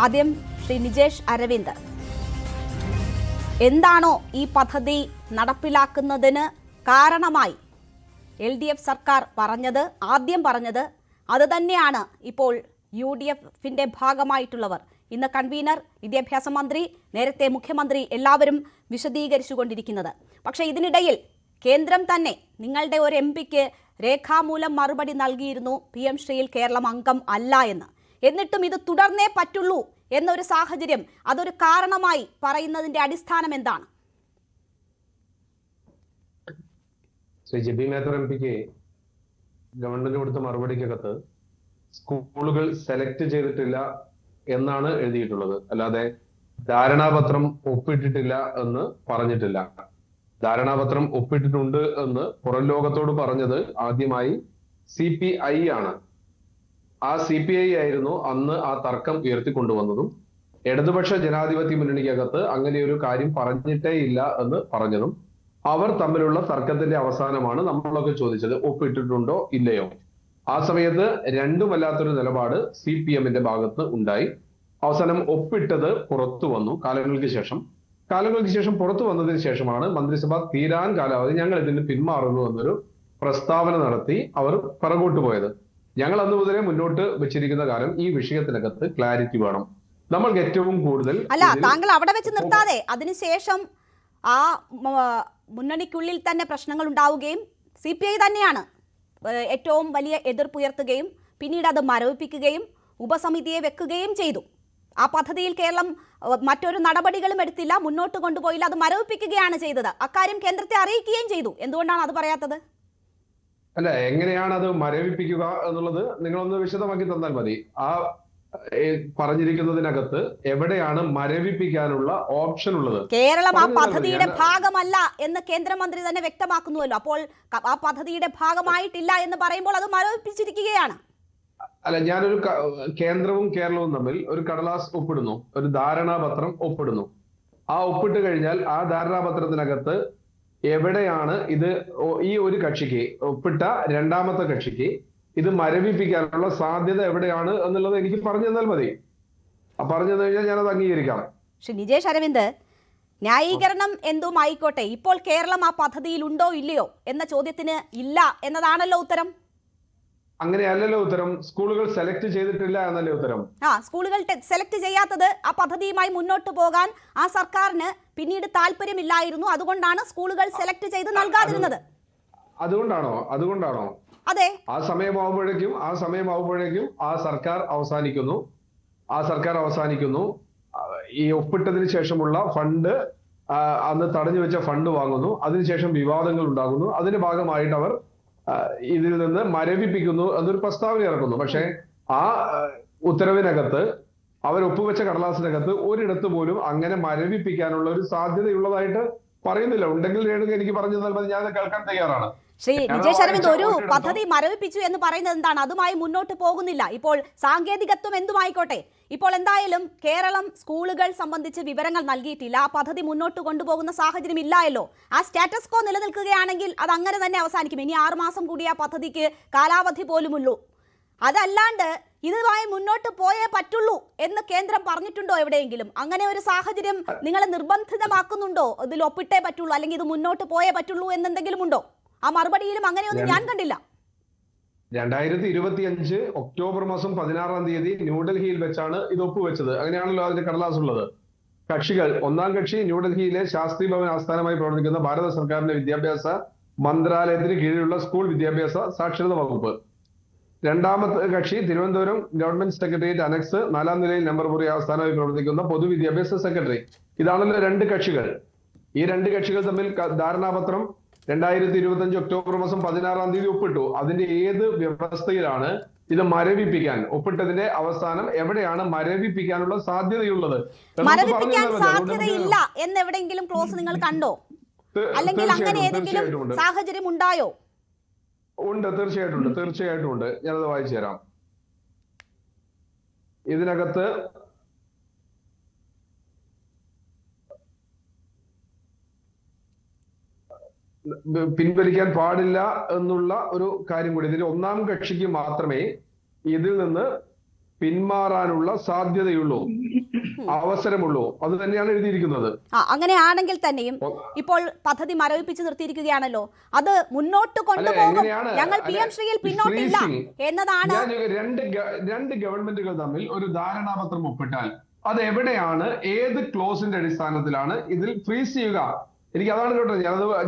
ആദ്യം ശ്രീ നിജേഷ് അരവിന്ദ്, എന്താണോ ഈ പദ്ധതി നടപ്പിലാക്കുന്നതിന് കാരണമായി LDF സർക്കാർ ആദ്യം പറഞ്ഞത് അത് തന്നെയാണ് ഇപ്പോൾ UDFന്റെ ഭാഗമായിട്ടുള്ളവർ, ഇന്ന് കൺവീനർ, വിദ്യാഭ്യാസ മന്ത്രി, നേരത്തെ മുഖ്യമന്ത്രി എല്ലാവരും വിശദീകരിച്ചുകൊണ്ടിരിക്കുന്നത്. പക്ഷേ ഇതിനിടയിൽ കേന്ദ്രം തന്നെ നിങ്ങളുടെ ഒരു MPക്ക് രേഖാമൂലം മറുപടി നൽകിയിരുന്നു PM ശ്രീയിൽ കേരളം അംഗം അല്ല എന്ന്. എന്നിട്ടും ഇത് തുടർന്നേ പറ്റുള്ളൂ എന്നൊരു സാഹചര്യം, അതൊരു കാരണമായി പറയുന്നതിന്റെ അടിസ്ഥാനം എന്താണ്? ശ്രീ ജെബി മേത്തർ MPക്ക് ഗവൺമെന്റ് കൊടുത്ത മറുപടിക്കകത്ത് സ്കൂളുകൾ സെലക്ട് ചെയ്തിട്ടില്ല എന്നാണ് എഴുതിയിട്ടുള്ളത്, അല്ലാതെ ധാരണാപത്രം ഒപ്പിട്ടിട്ടില്ല എന്ന് പറഞ്ഞിട്ടില്ല. ധാരണാപത്രം ഒപ്പിട്ടിട്ടുണ്ട് എന്ന് പുറം ലോകത്തോട് പറഞ്ഞത് ആദ്യമായി CPI ആണ്. ആ CPI ആയിരുന്നു അന്ന് ആ തർക്കം ഉയർത്തിക്കൊണ്ടുവന്നതും ഇടതുപക്ഷ ജനാധിപത്യ മുന്നണിക്കകത്ത് അങ്ങനെ ഒരു കാര്യം പറഞ്ഞിട്ടേ ഇല്ല എന്ന് പറഞ്ഞതും അവർ തമ്മിലുള്ള തർക്കത്തിന്റെ അവസാനമാണ് നമ്മളൊക്കെ ചോദിച്ചത് ഒപ്പിട്ടിട്ടുണ്ടോ ഇല്ലയോ. ആ സമയത്ത് രണ്ടുമല്ലാത്തൊരു നിലപാട് CPMന്റെ ഭാഗത്ത് ഉണ്ടായി. അവസാനം ഒപ്പിട്ടത് പുറത്തു വന്നു കാലങ്ങൾക്ക് ശേഷം പുറത്തു വന്നതിന് ശേഷമാണ് മന്ത്രിസഭ തീരാൻ കാലാവധി ഞങ്ങൾ ഇതിന് പിന്മാറുന്നു എന്നൊരു പ്രസ്താവന നടത്തി അവർ പിറകോട്ട് പോയത്. ഞങ്ങൾ അന്ന് മുതലേ മുന്നോട്ട് വെച്ചിരിക്കുന്ന കാര്യം ഈ വിഷയത്തിനകത്ത് ക്ലാരിറ്റി വേണം. നമ്മൾക്ക് ഏറ്റവും കൂടുതൽ താങ്കൾ അവിടെ വെച്ച് നിർത്താതെ അതിനുശേഷം ആ മുന്നണിക്കുള്ളിൽ തന്നെ പ്രശ്നങ്ങൾ ഉണ്ടാവുകയും CPI തന്നെയാണ് ഏറ്റവും വലിയ എതിർപ്പുയർത്തുകയും പിന്നീട് അത് മരവിപ്പിക്കുകയും ഉപസമിതിയെ വെക്കുകയും ചെയ്തു. ആ പദ്ധതിയിൽ കേരളം മറ്റൊരു നടപടികളും എടുത്തില്ല, മുന്നോട്ട് കൊണ്ടുപോയില്ല, അത് മരവിപ്പിക്കുകയാണ് ചെയ്തത്. അക്കാര്യം കേന്ദ്രത്തെ അറിയിക്കുകയും ചെയ്തു. എന്തുകൊണ്ടാണ് അത് പറയാത്തത്? അല്ല, എങ്ങനെയാണ് അത് മരവിപ്പിക്കുക എന്നുള്ളത് നിങ്ങളൊന്ന് വിശദമാക്കി തന്നാൽ മതി. ആ പറഞ്ഞിരിക്കുന്നതിനകത്ത് എവിടെയാണ് മരവിപ്പിക്കാനുള്ള ഓപ്ഷൻ ഉള്ളത്? കേരളം ആ പദ്ധതിയുടെ ഭാഗമല്ല എന്ന് കേന്ദ്രമന്ത്രി തന്നെ വ്യക്തമാക്കുന്നുവല്ലോ. അപ്പോൾ ആ പദ്ധതിയുടെ ഭാഗമായിട്ടില്ല എന്ന് പറയുമ്പോൾ അത് മരവിപ്പിച്ചിരിക്കുകയാണ്. അല്ല, ഞാനൊരു കേന്ദ്രവും കേരളവും തമ്മിൽ ഒരു കടലാസ് ഒപ്പിടുന്നു, ഒരു ധാരണാപത്രം ഒപ്പിടുന്നു. ആ ഒപ്പിട്ട് കഴിഞ്ഞാൽ ആ ധാരണാപത്രത്തിനകത്ത് എവിടെയാണ് ഇത് ഈ ഒരു കക്ഷിക്ക് ഒപ്പിട്ട രണ്ടാമത്തെ കക്ഷിക്ക് ഇത് മരവിപ്പിക്കാനുള്ള സാധ്യത എവിടെയാണ് എന്നുള്ളത് എനിക്ക് പറഞ്ഞു തന്നാൽ മതി. പറഞ്ഞു കഴിഞ്ഞാൽ ഞാനത് അംഗീകരിക്കാം. ശ്രീ നിജേഷ് അരവിന്ദ്, ന്യായീകരണം എന്തും ആയിക്കോട്ടെ, ഇപ്പോൾ കേരളം ആ പദ്ധതിയിൽ ഉണ്ടോ ഇല്ലയോ എന്ന ചോദ്യത്തിന് ഇല്ല എന്നതാണല്ലോ ഉത്തരം. അങ്ങനെയല്ലല്ലോ ഉത്തരം. സ്കൂളുകൾ സെലക്ട് ചെയ്തിട്ടില്ല എന്നല്ലേ ഉത്തരം. സ്കൂളുകൾ സെലക്ട് ചെയ്യാത്തത് ആ പദ്ധതിയുമായി മുന്നോട്ട് പോകാൻ ആ സർക്കാരിന് പിന്നീട് താല്പര്യമില്ലായിരുന്നു, അതുകൊണ്ടാണ് സ്കൂളുകൾ സെലക്ട് ചെയ്ത് നൽകാതിരുന്നത്. അതുകൊണ്ടാണോ? അതെ. ആ സമയമാവുമ്പോഴേക്കും ആ സർക്കാർ അവസാനിക്കുന്നു. ഈ ഒപ്പിട്ടതിന് ശേഷമുള്ള ഫണ്ട്, അന്ന് തടഞ്ഞു വെച്ച ഫണ്ട് വാങ്ങുന്നു. അതിനുശേഷം വിവാദങ്ങൾ ഉണ്ടാകുന്നു. അതിന്റെ ഭാഗമായിട്ട് അവർ ഇതിൽ നിന്ന് മരവിപ്പിക്കുന്നു എന്നൊരു പ്രസ്താവന ഇറക്കുന്നു. പക്ഷെ ആ ഉത്തരവിനകത്ത് അവർ ഒപ്പുവെച്ച കടലാസിനകത്ത് ഒരിടത്ത് പോലും അങ്ങനെ മരവിപ്പിക്കാനുള്ള ഒരു സാധ്യതയുള്ളതായിട്ട് പറയുന്നില്ല. ഉണ്ടെങ്കിൽ രേണുക എനിക്ക് പറഞ്ഞു തന്നാൽ മതി, ഞാൻ കേൾക്കാൻ തയ്യാറാണ്. ശ്രീ നിജേഷ് അരവിന്ദ്, ഒരു പദ്ധതി മരവിപ്പിച്ചു എന്ന് പറയുന്നത് എന്താണ്? അതുമായി മുന്നോട്ട് പോകുന്നില്ല. ഇപ്പോൾ സാങ്കേതികത്വം എന്തുമായിക്കോട്ടെ, ഇപ്പോൾ എന്തായാലും കേരളം സ്കൂളുകൾ സംബന്ധിച്ച് വിവരങ്ങൾ നൽകിയിട്ടില്ല. ആ പദ്ധതി മുന്നോട്ട് കൊണ്ടുപോകുന്ന സാഹചര്യം ഇല്ലായല്ലോ. ആ സ്റ്റാറ്റസ് കോ നിലനിൽക്കുകയാണെങ്കിൽ അത് അങ്ങനെ തന്നെ അവസാനിക്കും. ഇനി 6 മാസം കൂടി ആ പദ്ധതിക്ക് കാലാവധി പോലുമുള്ളൂ. അതല്ലാണ്ട് ഇതുമായി മുന്നോട്ട് പോയേ പറ്റുള്ളൂ എന്ന് കേന്ദ്രം പറഞ്ഞിട്ടുണ്ടോ എവിടെയെങ്കിലും? അങ്ങനെ ഒരു സാഹചര്യം നിങ്ങളെ നിർബന്ധിതമാക്കുന്നുണ്ടോ? ഇതിൽ ഒപ്പിട്ടേ പറ്റുള്ളൂ അല്ലെങ്കിൽ ഇത് മുന്നോട്ട് പോയേ പറ്റുള്ളൂ എന്നെന്തെങ്കിലും ഉണ്ടോ? ആ മറുപടിയിലും അങ്ങനെയൊന്നും ഞാൻ കണ്ടില്ല. 2025 ഒക്ടോബർ മാസം 16-ാം തീയതി ന്യൂഡൽഹിയിൽ വെച്ചാണ് ഇത് ഒപ്പുവെച്ചത്. അങ്ങനെയാണല്ലോ അതിന്റെ കടലാസ് ഉള്ളത്. കക്ഷികൾ, ഒന്നാം കക്ഷി ന്യൂഡൽഹിയിലെ ശാസ്ത്രി ഭവൻ ആസ്ഥാനമായി പ്രവർത്തിക്കുന്ന ഭാരത സർക്കാരിന്റെ വിദ്യാഭ്യാസ മന്ത്രാലയത്തിന് കീഴിലുള്ള സ്കൂൾ വിദ്യാഭ്യാസ സാക്ഷരത വകുപ്പ്. രണ്ടാമത്തെ കക്ഷി തിരുവനന്തപുരം ഗവൺമെന്റ് സെക്രട്ടേറിയറ്റ് അനക്സ് 4-ാം നിലയിൽ നമ്പർ 3 ആസ്ഥാനമായി പ്രവർത്തിക്കുന്ന പൊതുവിദ്യാഭ്യാസ സെക്രട്ടറി. ഇതാണല്ലോ 2 കക്ഷികൾ. ഈ 2 കക്ഷികൾ തമ്മിൽ ധാരണാപത്രം 2025 ഒക്ടോബർ മാസം 16-ാം തീയതി ഒപ്പിട്ടു. അതിന്റെ ഏത് വ്യവസ്ഥയിലാണ് ഇത് മരവിപ്പിക്കാൻ ഒപ്പിട്ടതിന്റെ അവസാനം എവിടെയാണ് മരവിപ്പിക്കാനുള്ള സാധ്യതയുള്ളത്? മരവിപ്പിക്കാൻ സാധ്യതയില്ല എന്നെവിടെയെങ്കിലും ക്ലോസ് നിങ്ങൾ കണ്ടോ? അല്ലെങ്കിൽ അങ്ങനെ ഏതെങ്കിലും സാഹചര്യം ഉണ്ടായോ? ഉണ്ട്, തീർച്ചയായിട്ടും ഉണ്ട്. ഞാനത് വായിച്ചു തരാം. ഇതിനകത്ത് പിൻവലിക്കാൻ പാടില്ല എന്നുള്ള ഒരു കാര്യം കൂടി. ഇതിൽ ഒന്നാം കക്ഷിക്ക് മാത്രമേ ഇതിൽ നിന്ന് പിന്മാറാനുള്ള സാധ്യതയുള്ളൂ, അവസരമുള്ളൂ. അത് തന്നെയാണ് എഴുതിയിരിക്കുന്നത്. അങ്ങനെയാണെങ്കിൽ തന്നെയും ഇപ്പോൾ പദ്ധതി മരവിപ്പിച്ച് നിർത്തിയിരിക്കുകയാണല്ലോ, അത് മുന്നോട്ട് കൊണ്ടുപോകും. ഞങ്ങൾ PM ശ്രീയിൽ പിന്നോട്ടില്ല എന്നതാണ്. രണ്ട് ഗവൺമെന്റുകൾ തമ്മിൽ ഒരു ധാരണാപത്രം ഒപ്പിട്ടാൽ അത് എവിടെയാണ്, ഏത് ക്ലോസിന്റെ അടിസ്ഥാനത്തിലാണ് ഇതിൽ ഫ്രീസ് ചെയ്യുക? എനിക്ക് അതാണ് കേട്ടോ,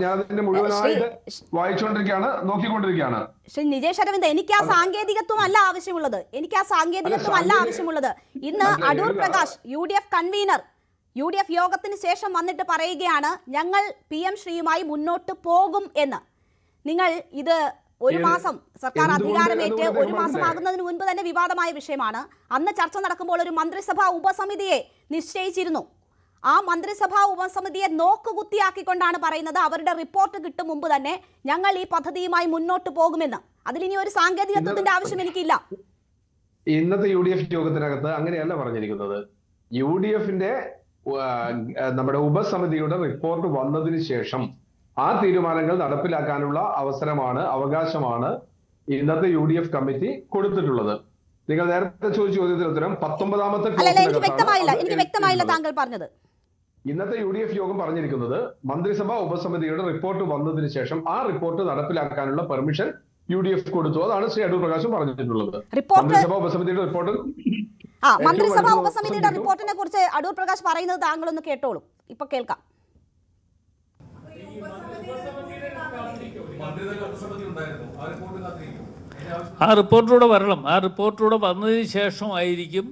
ഞാൻ അതിന്റെ മുഴുവനായിട്ട് വായിച്ചുകൊണ്ടിരിക്കുകയാണ്, നോക്കിക്കൊണ്ടിരിക്കുകയാണ്. ശ്രീ നിജേഷ് അരവിന്ദ്, എനിക്ക് ആ സാങ്കേതികത്വം അല്ല ആവശ്യമുള്ളത്. ഇന്ന് Adoor Prakash UDF convener UDF യോഗത്തിന് ശേഷം വന്നിട്ട് പറയുകയാണ് ഞങ്ങൾ PM ശ്രീയുമായി മുന്നോട്ട് പോകും എന്ന്. നിങ്ങൾ ഇത് ഒരു മാസം സർക്കാർ അധികാരമേറ്റ് ഒരു മാസം ആകുന്നതിന് മുൻപ് തന്നെ വിവാദമായ വിഷയമാണ്. അന്ന് ചർച്ച നടക്കുമ്പോൾ ഒരു മന്ത്രിസഭാ ഉപസമിതിയെ നിശ്ചയിച്ചിരുന്നു. ആ മന്ത്രിസഭാ ഉപസമിതിയെ നോക്കുകുത്തിയാക്കിക്കൊണ്ടാണ് പറയുന്നത് അവരുടെ റിപ്പോർട്ട് കിട്ടും മുമ്പ് തന്നെ ഞങ്ങൾ ഈ പദ്ധതിയുമായി മുന്നോട്ട് പോകുമെന്ന്. അതിലിനി ഒരു സാങ്കേതികത്വത്തിന്റെ ആവശ്യം എനിക്കില്ല. ഇന്നത്തെ UDF യോഗത്തിനകത്ത് അങ്ങനെയല്ല പറഞ്ഞിരിക്കുന്നത്. UDFന്റെ നമ്മുടെ ഉപസമിതിയുടെ റിപ്പോർട്ട് വന്നതിന് ശേഷം ആ തീരുമാനങ്ങൾ നടപ്പിലാക്കാനുള്ള അവസരമാണ്, അവകാശമാണ് ഇന്നത്തെ UDF കമ്മിറ്റി കൊടുത്തിട്ടുള്ളത്. നിങ്ങൾ നേരത്തെ ചോദിച്ച ചോദ്യത്തിന് ഉത്തരം 19ാമത്തെ എനിക്ക് വ്യക്തമായില്ല താങ്കൾ പറഞ്ഞത്. ഇന്നത്തെ UDF യോഗം പറഞ്ഞിരിക്കുന്നത് മന്ത്രിസഭാ ഉപസമിതിയുടെ റിപ്പോർട്ട് വന്നതിന് ശേഷം ആ റിപ്പോർട്ട് നടപ്പിലാക്കാനുള്ള പെർമിഷൻ UDF കൊടുത്തു. അതാണ് ശ്രീ അടൂർ പ്രകാശും പറഞ്ഞിട്ടുള്ളത്. മന്ത്രിസഭാ ഉപസമിതിയുടെ റിപ്പോർട്ട് മന്ത്രിസഭാ ഉപസമിതിയുടെ റിപ്പോർട്ടിനെ കുറിച്ച് അടൂർ പ്രകാശ് പറയുന്നത് താങ്കളൊന്ന് കേട്ടോളൂ. ഇപ്പൊ കേൾക്കാം. ആ റിപ്പോർട്ടിലൂടെ വരണം. ആ റിപ്പോർട്ടിലൂടെ വന്നതിന് ശേഷമായിരിക്കും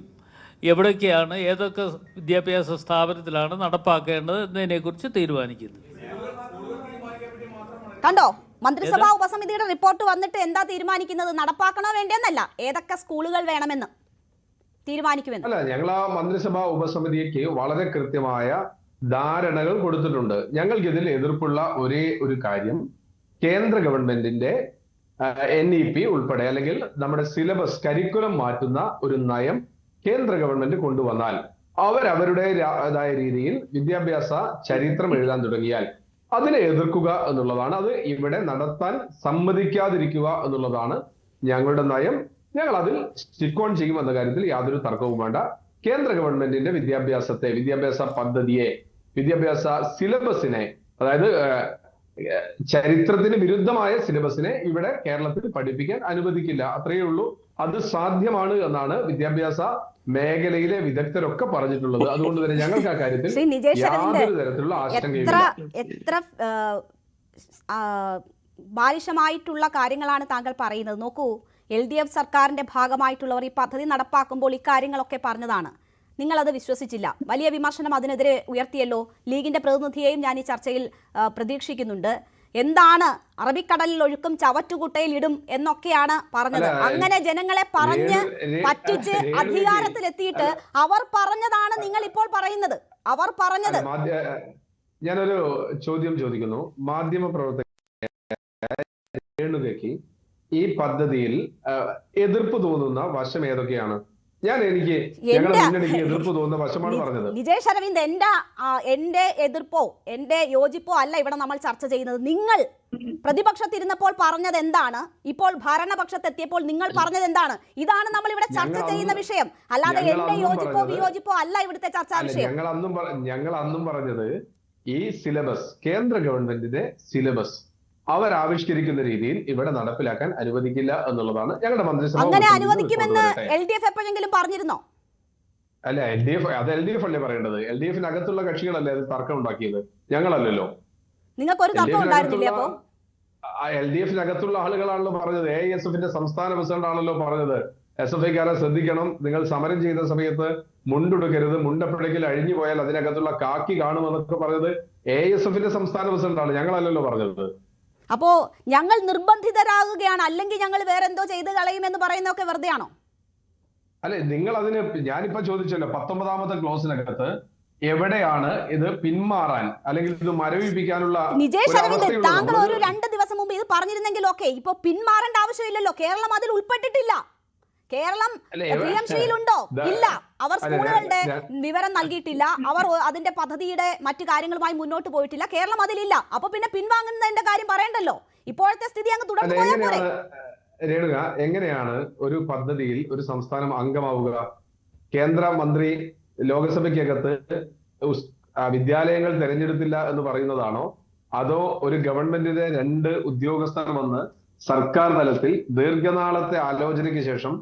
എവിടേക്കാണ്, ഏതൊക്കെ വിദ്യാഭ്യാസ സ്ഥാപനത്തിലാണ് നടപ്പാക്കേണ്ടത് എന്നതിനെക്കുറിച്ച് തീരുമാനിക്കുന്നത്. കണ്ടോ, മന്ത്രിസഭാ ഉപസമിതിയുടെ റിപ്പോർട്ട് വന്നിട്ട് എന്താ തീരുമാനിക്കുന്നത്? നടപ്പാക്കണോ വേണ്ടെന്നല്ല, ഏതൊക്കെ സ്കൂളുകൾ വേണമെന്ന് തീരുമാനിക്കുമെന്ന്. അല്ല, ഞങ്ങൾ ആ മന്ത്രിസഭാ ഉപസമിതിക്ക് വളരെ കൃത്യമായ ധാരണകൾ കൊടുത്തിട്ടുണ്ട്. ഞങ്ങൾക്ക് ഇതിൽ എതിർപ്പുള്ള ഒരേ ഒരു കാര്യം, കേന്ദ്ര ഗവൺമെന്റിന്റെ NEP ഉൾപ്പെടെ അല്ലെങ്കിൽ നമ്മുടെ സിലബസ് കരിക്കുലം മാറ്റുന്ന ഒരു നയം കേന്ദ്ര ഗവൺമെന്റ് കൊണ്ടുവന്നാൽ അവരവരുടേതായ രീതിയിൽ വിദ്യാഭ്യാസ ചരിത്രം എഴുതാൻ തുടങ്ങിയാൽ അതിനെ എതിർക്കുക എന്നുള്ളതാണ്. അത് ഇവിടെ നടത്താൻ സമ്മതിക്കാതിരിക്കുക എന്നുള്ളതാണ് ഞങ്ങളുടെ നയം. ഞങ്ങൾ അതിൽ സ്റ്റിക്ക് ഓൺ ചെയ്യും എന്ന കാര്യത്തിൽ യാതൊരു തർക്കവും വേണ്ട. കേന്ദ്ര ഗവൺമെന്റിന്റെ വിദ്യാഭ്യാസ പദ്ധതിയെ, വിദ്യാഭ്യാസ സിലബസിനെ, അതായത് ചരിത്രത്തിന് വിരുദ്ധമായ സിലബസിനെ ഇവിടെ കേരളത്തിൽ പഠിപ്പിക്കാൻ അനുവദിക്കില്ല. അത്രയേ ഉള്ളൂ. അത് സാധ്യമാണ് എന്നാണ് വിദ്യാഭ്യാസ മേഖലയിലെ വിദഗ്ധരൊക്കെ പറഞ്ഞിട്ടുള്ളത്. അതുകൊണ്ട് തന്നെ ഞങ്ങൾക്ക് ആ കാര്യത്തിൽ യാതൊരു തരത്തിലുള്ള ആശങ്കയില്ല. എത്ര ബാലിശമായിട്ടുള്ള കാര്യങ്ങളാണ് താങ്കൾ പറയുന്നത്. നോക്കൂ, LDF സർക്കാരിന്റെ ഭാഗമായിട്ടുള്ളവർ ഈ പദ്ധതി നടപ്പാക്കുമ്പോൾ ഇക്കാര്യങ്ങളൊക്കെ പറഞ്ഞതാണ്. നിങ്ങളത് വിശ്വസിച്ചില്ല. വലിയ വിമർശനം അതിനെതിരെ ഉയർത്തിയല്ലോ. ലീഗിന്റെ പ്രതിനിധിയെയും ഞാൻ ഈ ചർച്ചയിൽ പ്രതീക്ഷിക്കുന്നുണ്ട്. എന്താണ് അറബിക്കടലിൽ ഒഴുക്കും ചവറ്റുകുട്ടയിൽ ഇടും എന്നൊക്കെയാണ് പറഞ്ഞത്. അങ്ങനെ ജനങ്ങളെ പറഞ്ഞ് പറ്റിച്ച് അധികാരത്തിലെത്തിയിട്ട് അവർ പറഞ്ഞതാണ് നിങ്ങൾ ഇപ്പോൾ പറയുന്നത്. അവർ പറഞ്ഞത്. ഞാനൊരു ചോദ്യം ചോദിക്കുന്നു. മാധ്യമ പ്രവർത്തക രേണുകയ്ക്ക് ഈ പദ്ധതിയിൽ എതിർപ്പ് തോന്നുന്ന വശം ഏതൊക്കെയാണ്? എതിർപ്പ് തോന്നുന്ന വശമാണ് പറഞ്ഞത്. നിജേഷ് അരവിന്ദ്, എന്റെ എതിർപ്പോ എന്റെ യോജിപ്പോ അല്ല ഇവിടെ നമ്മൾ ചർച്ച ചെയ്യുന്നത്. നിങ്ങൾ പ്രതിപക്ഷത്തിരുന്നപ്പോൾ പറഞ്ഞത് എന്താണ്, ഇപ്പോൾ ഭരണപക്ഷത്തെത്തിയപ്പോൾ നിങ്ങൾ പറഞ്ഞത് എന്താണ്? ഇതാണ് നമ്മൾ ഇവിടെ ചർച്ച ചെയ്യുന്ന വിഷയം. അല്ലാതെ എന്റെ യോജിപ്പോ വിയോജിപ്പോ അല്ല ഇവിടുത്തെ ചർച്ചാ വിഷയം. ഞങ്ങൾ അന്നും പറഞ്ഞത് ഈ സിലബസ്, കേന്ദ്ര ഗവൺമെന്റിന്റെ സിലബസ് അവരാവിഷ്കരിക്കുന്ന രീതിയിൽ ഇവിടെ നടപ്പിലാക്കാൻ അനുവദിക്കില്ല എന്നുള്ളതാണ് ഞങ്ങളുടെ മന്ത്രിസഭ. അങ്ങനെ അനുവദിക്കുമെന്ന് LDF എപ്പോഴെങ്കിലും പറഞ്ഞിരുന്നോ? അല്ല, LDF അല്ലേ പറയേണ്ടത്. LDF-നകത്തുള്ള കക്ഷികളല്ലേ അത് തർക്കം ഉണ്ടാക്കിയത്, ഞങ്ങളല്ലല്ലോ. നിങ്ങൾക്കൊരു തർക്കം ഉണ്ടായിരുന്നില്ലേ? അപ്പോ LDF-നകത്തുള്ള ആളുകളാണല്ലോ പറഞ്ഞത്. AISF-ന്റെ സംസ്ഥാന പ്രസിഡന്റ് ആണല്ലോ പറഞ്ഞത്, SFI-ക്കാരെ ശ്രദ്ധിക്കണം, നിങ്ങൾ സമരം ചെയ്ത സമയത്ത് മുണ്ടുടുക്കരുത്, മുണ്ടപ്പുഴയ്ക്കൽ അഴിഞ്ഞു പോയാൽ അതിനകത്തുള്ള കാക്കി കാണുമെന്നൊക്കെ പറഞ്ഞത് AISF-ന്റെ സംസ്ഥാന പ്രസിഡന്റ് ആണ്, ഞങ്ങളല്ലല്ലോ പറഞ്ഞത്. അപ്പോ ഞങ്ങൾ നിർബന്ധിതരാകുകയാണ്, അല്ലെങ്കിൽ ഞങ്ങൾ വേറെ എന്തോ ചെയ്ത് കളയുമെന്ന് പറയുന്നതൊക്കെ വെറുതെ ആണോ? അല്ലെ, നിങ്ങൾ അതിന് ഞാനിപ്പോ ചോദിച്ചല്ലോ, 19ാമത്തെ ക്ലോസിനകത്ത് എവിടെയാണ് ഇത് പിന്മാറാൻ അല്ലെങ്കിൽ ഇത് മരവിപ്പിക്കാനുള്ള? നിജേഷ് അരവിന്ദ്, താങ്കൾ ഒരു 2 ദിവസം മുമ്പ് ഇത് പറഞ്ഞിരുന്നെങ്കിലൊക്കെ ഇപ്പൊ പിന്മാറേണ്ട ആവശ്യമില്ലല്ലോ. കേരളം അതിൽ ഉൾപ്പെട്ടിട്ടില്ല. കേരളം PM ശ്രീയിലുണ്ടോ? ഇല്ല. അവർ സ്കൂളുകളുടെ വിവരം നൽകിയിട്ടില്ല. അവർ അതിന്റെ പദ്ധതിയുടെ മറ്റു കാര്യങ്ങളുമായി മുന്നോട്ട് പോയിട്ടില്ല. കേരളം അതിലില്ല. അപ്പൊ പിന്നെ പിൻവാങ്ങുന്നതിന്റെ കാര്യം പറയണ്ടല്ലോ. ഇപ്പോഴത്തെ സ്ഥിതി അങ്ങ് തുടർന്നു പോയാൽ പോരെ? രേണുക, എങ്ങനെയാണ് ഒരു പദ്ധതിയിൽ ഒരു സംസ്ഥാനം അംഗമാവുക? കേന്ദ്രമന്ത്രി ലോകസഭയ്ക്കകത്ത് വിദ്യാലയങ്ങൾ തിരഞ്ഞെടുത്തില്ല എന്ന് പറയുന്നതാണോ? അതോ ഒരു ഗവൺമെന്റിന്റെ 2 ഉദ്യോഗസ്ഥർ വന്ന് സർക്കാർ തലത്തിൽ ദീർഘനാളത്തെ ആലോചനയ്ക്ക് ശേഷം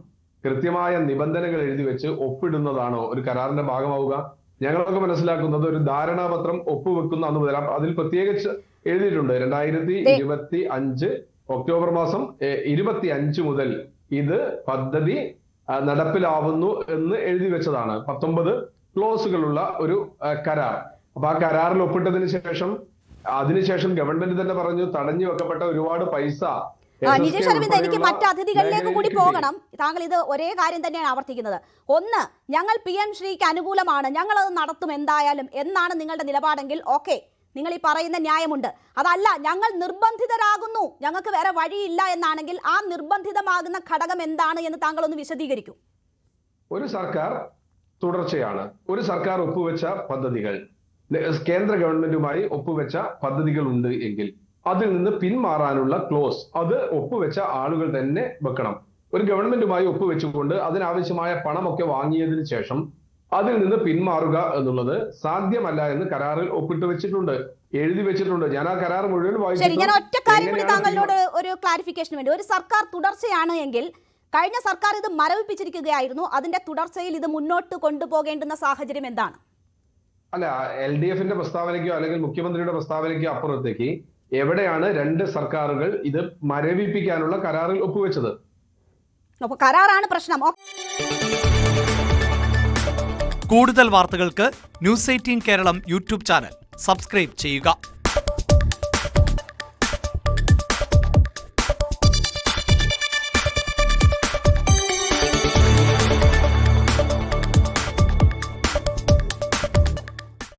കൃത്യമായ നിബന്ധനകൾ എഴുതി വെച്ച് ഒപ്പിടുന്നതാണോ ഒരു കരാറിന്റെ ഭാഗമാവുക? ഞങ്ങളൊക്കെ മനസ്സിലാക്കുന്നത് ഒരു ധാരണാപത്രം ഒപ്പുവെക്കുന്ന അന്ന് മുതൽ അതിൽ പ്രത്യേകിച്ച് എഴുതിയിട്ടുണ്ട് 2025 ഒക്ടോബർ മാസം 25 മുതൽ ഇത് പദ്ധതി നടപ്പിലാവുന്നു എന്ന് എഴുതി വെച്ചതാണ്. 19 ക്ലോസുകളുള്ള ഒരു കരാർ. അപ്പൊ ആ കരാറിൽ ഒപ്പിട്ടതിന് ശേഷം അതിനുശേഷം ഗവൺമെന്റ് തന്നെ പറഞ്ഞു തടഞ്ഞു വെക്കപ്പെട്ട ഒരുപാട് പൈസ. നിജേഷ് അരവിന്ദ്, എനിക്ക് മറ്റ് അതിഥികളിലേക്ക് കൂടി പോകണം. താങ്കൾ ഇത് ഒരേ കാര്യം തന്നെയാണ് ആവർത്തിക്കുന്നത്. ഒന്ന്, ഞങ്ങൾ PM ശ്രീക്ക് അനുകൂലമാണ്, ഞങ്ങൾ അത് നടത്തും എന്തായാലും എന്നാണ് നിങ്ങളുടെ നിലപാടെങ്കിൽ ഓക്കെ, നിങ്ങൾ ഈ പറയുന്ന ന്യായമുണ്ട്. അതല്ല, ഞങ്ങൾ നിർബന്ധിതരാകുന്നു, ഞങ്ങൾക്ക് വേറെ വഴിയില്ല എന്നാണെങ്കിൽ ആ നിർബന്ധിതമാകുന്ന ഘടകം എന്താണ് എന്ന് താങ്കൾ ഒന്ന് വിശദീകരിക്കൂ. ഒരു സർക്കാർ തുടർച്ചയാണ്. ഒരു സർക്കാർ ഒപ്പുവെച്ച പദ്ധതികൾ, കേന്ദ്ര ഗവൺമെന്റുമായി ഒപ്പുവെച്ച പദ്ധതികൾ ഉണ്ട് എങ്കിൽ അതിൽ നിന്ന് പിന്മാറാനുള്ള ക്ലോസ് അത് ഒപ്പുവെച്ച ആളുകൾ തന്നെ വെക്കണം. ഒരു ഗവൺമെന്റുമായി ഒപ്പുവെച്ചുകൊണ്ട് അതിനാവശ്യമായ പണമൊക്കെ വാങ്ങിയതിനു ശേഷം അതിൽ നിന്ന് പിന്മാറുക എന്നുള്ളത് സാധ്യമല്ല എന്ന് കരാറിൽ ഒപ്പിട്ട് വെച്ചിട്ടുണ്ട്, എഴുതി വെച്ചിട്ടുണ്ട്. ഞാൻ ആ കരാർ മുഴുവൻ വായിച്ചു. ഞാൻ ഒറ്റ കാര്യം കൂടി താങ്കളോട് ഒരു ക്ലാരിഫിക്കേഷന് വേണ്ടി, ഒരു സർക്കാർ തുടർച്ചയാണ് എങ്കിൽ കഴിഞ്ഞ സർക്കാർ ഇത് മരവിപ്പിച്ചിരിക്കുകയായിരുന്നു, അതിന്റെ തുടർച്ചയിൽ ഇത് മുന്നോട്ട് കൊണ്ടുപോകേണ്ടുന്ന സാഹചര്യം എന്താണ്? അല്ല, LDFന്റെ പ്രസ്താവനയ്ക്കോ അല്ലെങ്കിൽ മുഖ്യമന്ത്രിയുടെ പ്രസ്താവനയ്ക്കോ അപ്പുറത്തേക്ക് എവിടെയാണ് 2 സർക്കാരുകൾ ഇത് മരവിപ്പിക്കാനുള്ള കരാറിൽ ഒപ്പുവെച്ചത്? അപ്പൊ കരാറാണ് പ്രശ്നം. കൂടുതൽ വാർത്തകൾക്ക് News 18 Keralam YouTube channel subscribe ചെയ്യുക.